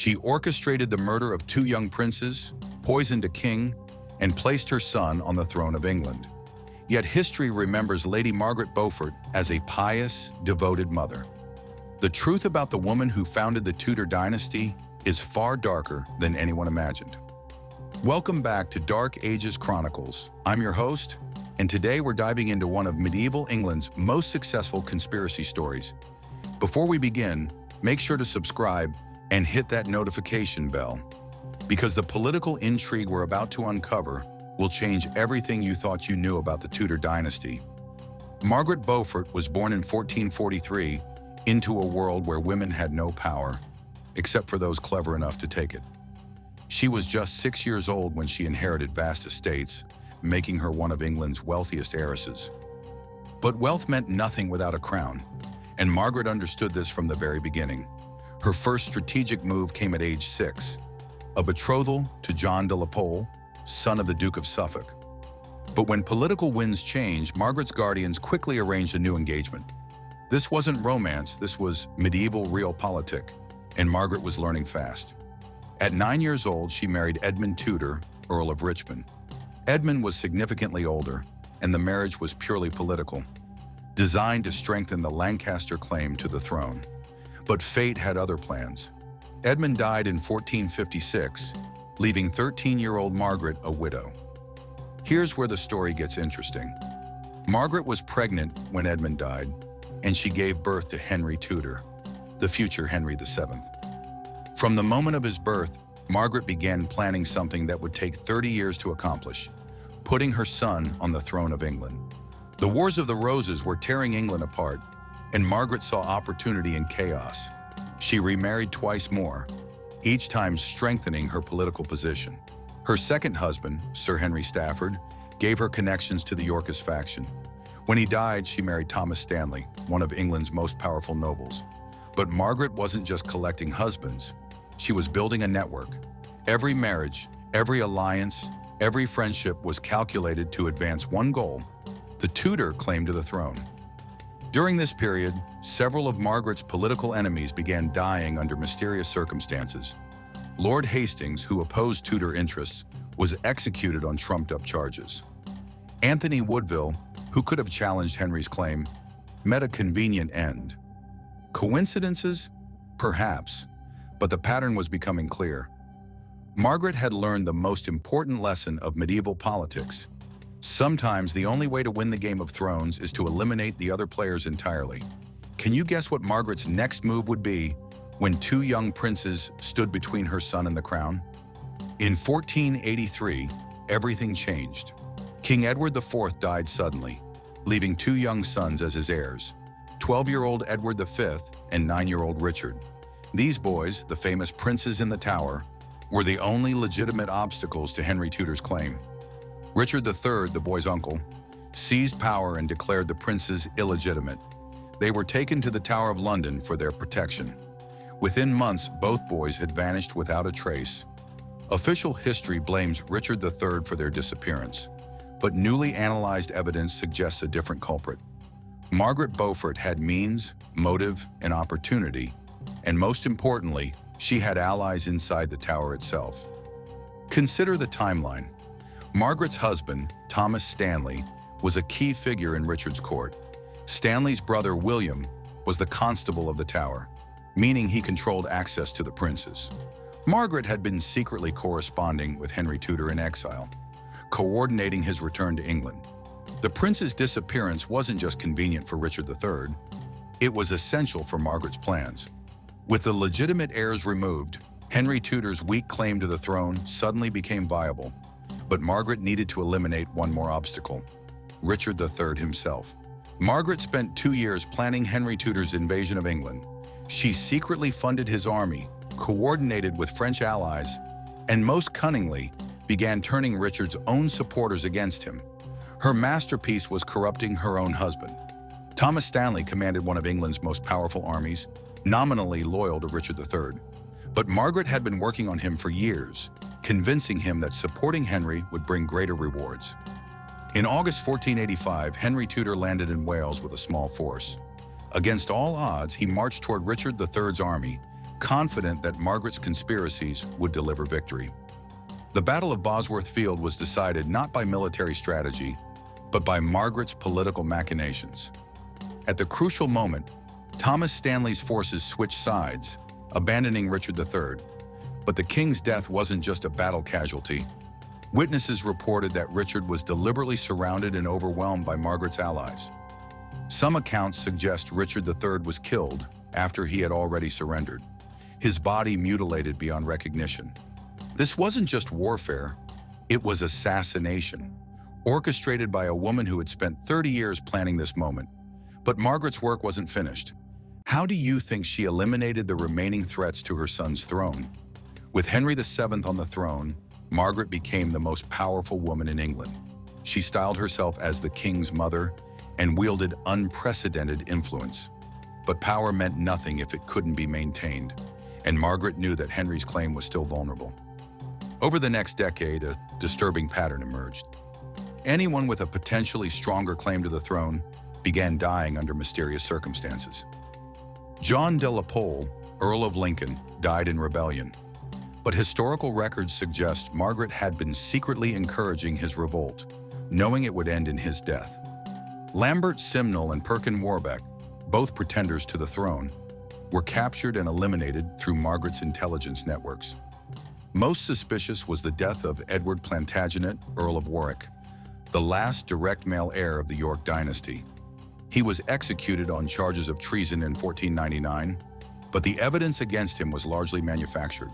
She orchestrated the murder of two young princes, poisoned a king, and placed her son on the throne of England. Yet history remembers Lady Margaret Beaufort as a pious, devoted mother. The truth about the woman who founded the Tudor dynasty is far darker than anyone imagined. Welcome back to Dark Ages Chronicles. I'm your host, and today we're diving into one of medieval England's most successful conspiracy stories. Before we begin, make sure to subscribe and hit that notification bell, because the political intrigue we're about to uncover will change everything you thought you knew about the Tudor dynasty. Margaret Beaufort was born in 1443 into a world where women had no power, except for those clever enough to take it. She was just 6 years old when she inherited vast estates, making her one of England's wealthiest heiresses. But wealth meant nothing without a crown, and Margaret understood this from the very beginning. Her first strategic move came at age 6, a betrothal to John de la Pole, son of the Duke of Suffolk. But when political winds changed, Margaret's guardians quickly arranged a new engagement. This wasn't romance, this was medieval realpolitik, and Margaret was learning fast. At 9 years old, she married Edmund Tudor, Earl of Richmond. Edmund was significantly older, and the marriage was purely political, designed to strengthen the Lancaster claim to the throne. But fate had other plans. Edmund died in 1456, leaving 13-year-old Margaret a widow. Here's where the story gets interesting. Margaret was pregnant when Edmund died, and she gave birth to Henry Tudor, the future Henry VII. From the moment of his birth, Margaret began planning something that would take 30 years to accomplish, putting her son on the throne of England. The Wars of the Roses were tearing England apart, and Margaret saw opportunity in chaos. She remarried twice more, each time strengthening her political position. Her second husband, Sir Henry Stafford, gave her connections to the Yorkist faction. When he died, she married Thomas Stanley, one of England's most powerful nobles. But Margaret wasn't just collecting husbands, she was building a network. Every marriage, every alliance, every friendship was calculated to advance one goal: the Tudor claim to the throne. During this period, several of Margaret's political enemies began dying under mysterious circumstances. Lord Hastings, who opposed Tudor interests, was executed on trumped-up charges. Anthony Woodville, who could have challenged Henry's claim, met a convenient end. Coincidences? Perhaps, but the pattern was becoming clear. Margaret had learned the most important lesson of medieval politics. Sometimes the only way to win the Game of Thrones is to eliminate the other players entirely. Can you guess what Margaret's next move would be when two young princes stood between her son and the crown? In 1483, everything changed. King Edward IV died suddenly, leaving two young sons as his heirs, 12-year-old Edward V and 9-year-old Richard. These boys, the famous princes in the Tower, were the only legitimate obstacles to Henry Tudor's claim. Richard III, the boy's uncle, seized power and declared the princes illegitimate. They were taken to the Tower of London for their protection. Within months, both boys had vanished without a trace. Official history blames Richard III for their disappearance, but newly analyzed evidence suggests a different culprit. Margaret Beaufort had means, motive, and opportunity, and most importantly, she had allies inside the tower itself. Consider the timeline. Margaret's husband, Thomas Stanley, was a key figure in Richard's court. Stanley's brother, William, was the constable of the tower, meaning he controlled access to the princes. Margaret had been secretly corresponding with Henry Tudor in exile, coordinating his return to England. The prince's disappearance wasn't just convenient for Richard III, it was essential for Margaret's plans. With the legitimate heirs removed, Henry Tudor's weak claim to the throne suddenly became viable. But Margaret needed to eliminate one more obstacle: Richard III himself. Margaret spent 2 years planning Henry Tudor's invasion of England. She secretly funded his army, coordinated with French allies, and most cunningly began turning Richard's own supporters against him. Her masterpiece was corrupting her own husband. Thomas Stanley commanded one of England's most powerful armies, nominally loyal to Richard III. But Margaret had been working on him for years, convincing him that supporting Henry would bring greater rewards. In August 1485, Henry Tudor landed in Wales with a small force. Against all odds, he marched toward Richard III's army, confident that Margaret's conspiracies would deliver victory. The Battle of Bosworth Field was decided not by military strategy, but by Margaret's political machinations. At the crucial moment, Thomas Stanley's forces switched sides, abandoning Richard III. But the king's death wasn't just a battle casualty. Witnesses reported that Richard was deliberately surrounded and overwhelmed by Margaret's allies. Some accounts suggest Richard III was killed after he had already surrendered, his body mutilated beyond recognition. This wasn't just warfare, it was assassination, orchestrated by a woman who had spent 30 years planning this moment. But Margaret's work wasn't finished. How do you think she eliminated the remaining threats to her son's throne? With Henry VII on the throne, Margaret became the most powerful woman in England. She styled herself as the king's mother and wielded unprecedented influence. But power meant nothing if it couldn't be maintained, and Margaret knew that Henry's claim was still vulnerable. Over the next decade, a disturbing pattern emerged. Anyone with a potentially stronger claim to the throne began dying under mysterious circumstances. John de la Pole, Earl of Lincoln, died in rebellion. But historical records suggest Margaret had been secretly encouraging his revolt, knowing it would end in his death. Lambert Simnel and Perkin Warbeck, both pretenders to the throne, were captured and eliminated through Margaret's intelligence networks. Most suspicious was the death of Edward Plantagenet, Earl of Warwick, the last direct male heir of the York dynasty. He was executed on charges of treason in 1499, but the evidence against him was largely manufactured.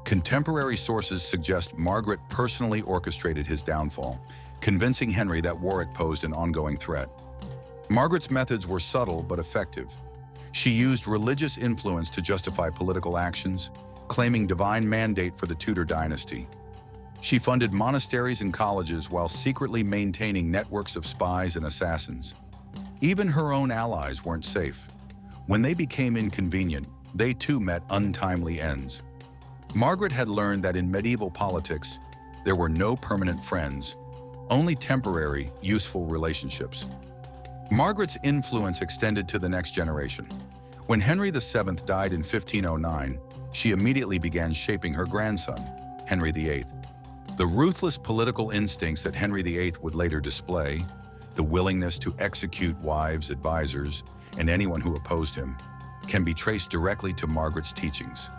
Contemporary sources suggest Margaret personally orchestrated his downfall, convincing Henry that Warwick posed an ongoing threat. Margaret's methods were subtle but effective. She used religious influence to justify political actions, claiming divine mandate for the Tudor dynasty. She funded monasteries and colleges while secretly maintaining networks of spies and assassins. Even her own allies weren't safe. When they became inconvenient, they too met untimely ends. Margaret had learned that in medieval politics, there were no permanent friends, only temporary, useful relationships. Margaret's influence extended to the next generation. When Henry VII died in 1509, she immediately began shaping her grandson, Henry VIII. The ruthless political instincts that Henry VIII would later display, the willingness to execute wives, advisors, and anyone who opposed him, can be traced directly to Margaret's teachings.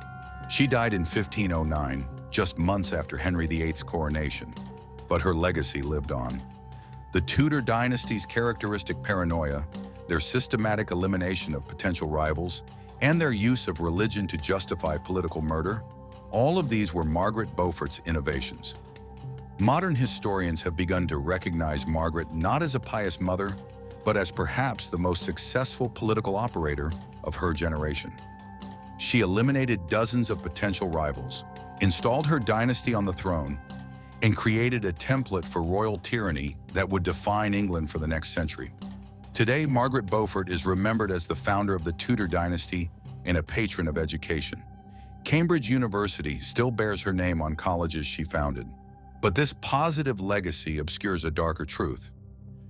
She died in 1509, just months after Henry VIII's coronation, but her legacy lived on. The Tudor dynasty's characteristic paranoia, their systematic elimination of potential rivals, and their use of religion to justify political murder, all of these were Margaret Beaufort's innovations. Modern historians have begun to recognize Margaret not as a pious mother, but as perhaps the most successful political operator of her generation. She eliminated dozens of potential rivals, installed her dynasty on the throne, and created a template for royal tyranny that would define England for the next century. Today, Margaret Beaufort is remembered as the founder of the Tudor dynasty and a patron of education. Cambridge University still bears her name on colleges she founded. But this positive legacy obscures a darker truth.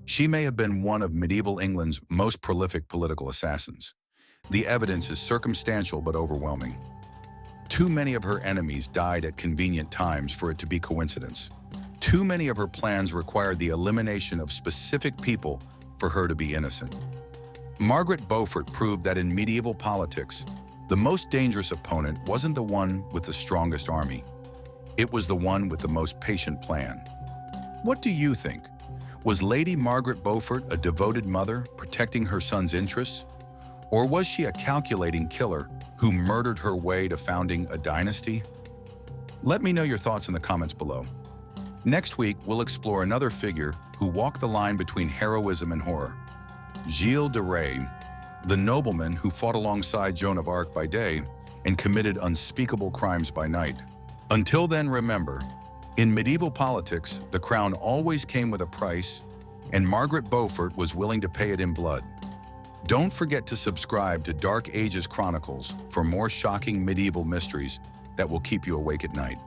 She may have been one of medieval England's most prolific political assassins. The evidence is circumstantial but overwhelming. Too many of her enemies died at convenient times for it to be coincidence. Too many of her plans required the elimination of specific people for her to be innocent. Margaret Beaufort proved that in medieval politics, the most dangerous opponent wasn't the one with the strongest army. It was the one with the most patient plan. What do you think? Was Lady Margaret Beaufort a devoted mother protecting her son's interests? Or was she a calculating killer who murdered her way to founding a dynasty? Let me know your thoughts in the comments below. Next week, we'll explore another figure who walked the line between heroism and horror. Gilles de Rais, the nobleman who fought alongside Joan of Arc by day and committed unspeakable crimes by night. Until then, remember, in medieval politics, the crown always came with a price, and Margaret Beaufort was willing to pay it in blood. Don't forget to subscribe to Dark Ages Chronicles for more shocking medieval mysteries that will keep you awake at night.